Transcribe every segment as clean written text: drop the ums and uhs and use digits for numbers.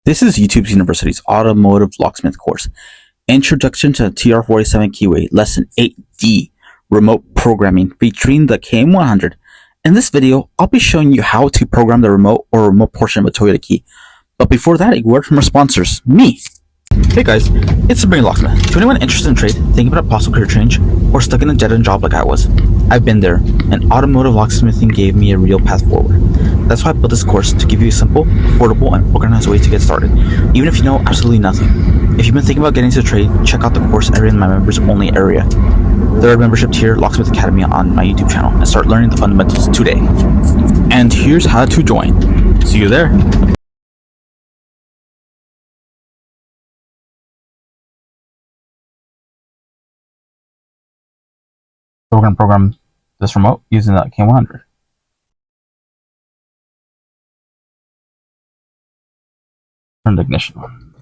This is YouTube University's Automotive Locksmith course, Introduction to TR47 Keyway, Lesson 8D, Remote Programming, featuring the KM100. In this video, I'll be showing you how to program the remote or remote portion of a Toyota key. But before that, a word from our sponsors, me. Hey guys, it's the Brain Locksmith. To anyone interested in trade, thinking about a possible career change, or stuck in a dead-end job like I was, I've been there, and automotive locksmithing gave me a real path forward. That's why I built this course, to give you a simple, affordable, and organized way to get started, even if you know absolutely nothing. If you've been thinking about getting into trade, check out the course area in my members only area. Third membership tier, Locksmith Academy, on my YouTube channel, and start learning the fundamentals today. And here's how to join. See you there. So we're going to program this remote using the KM100. Turn the ignition on.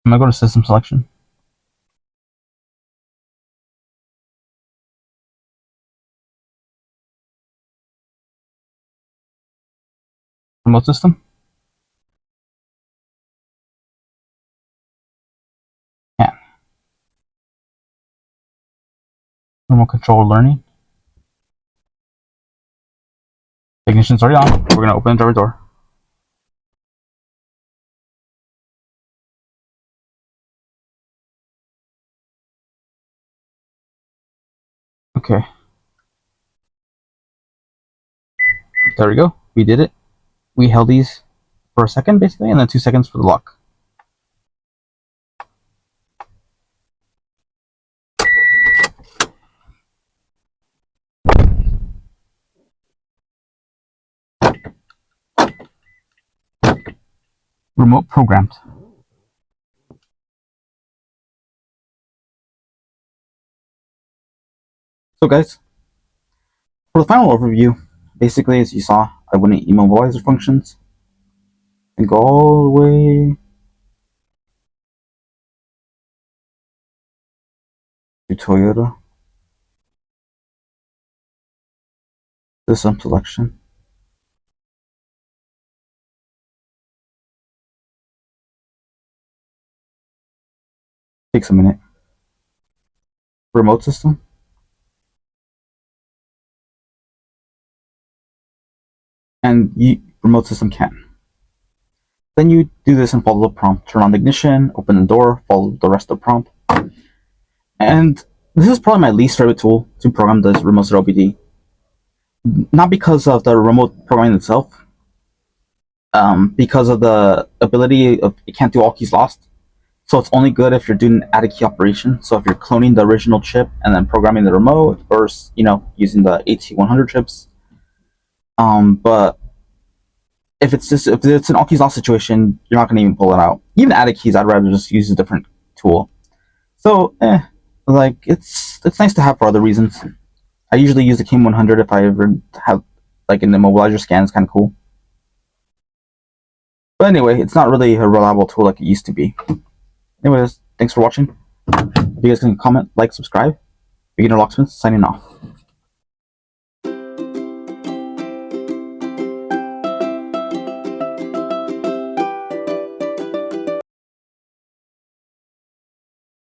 I'm going to go to System Selection. Remote System. Yeah. Remote Control Learning. Ignition's already on. We're going to open the driver door. Okay. There we go. We did it. We held these for a second, basically, and then 2 seconds for the lock. Remote programmed. So guys, for the final overview, basically, as you saw, I went in immobilizer functions and go all the way to Toyota. System selection. Takes a minute. Remote system. And remote system can. Then you do this and follow the prompt. Turn on the ignition, open the door, follow the rest of the prompt. And this is probably my least favorite tool to program this remote set OBD. Not because of the remote programming itself, because of the ability of it can't do all keys lost. So it's only good if you're doing add a key operation. So if you're cloning the original chip and then programming the remote, or using the AT100 chips. But if it's an all keys lost situation, you're not going to even pull it out. Even added keys, I'd rather just use a different tool. So like it's nice to have for other reasons. I usually use the KM100 if I ever have like an immobilizer scan. It's kind of cool. But anyway, it's not really a reliable tool like it used to be. Anyways, thanks for watching. If you guys can comment, like, subscribe. Beginner Locksmith signing off.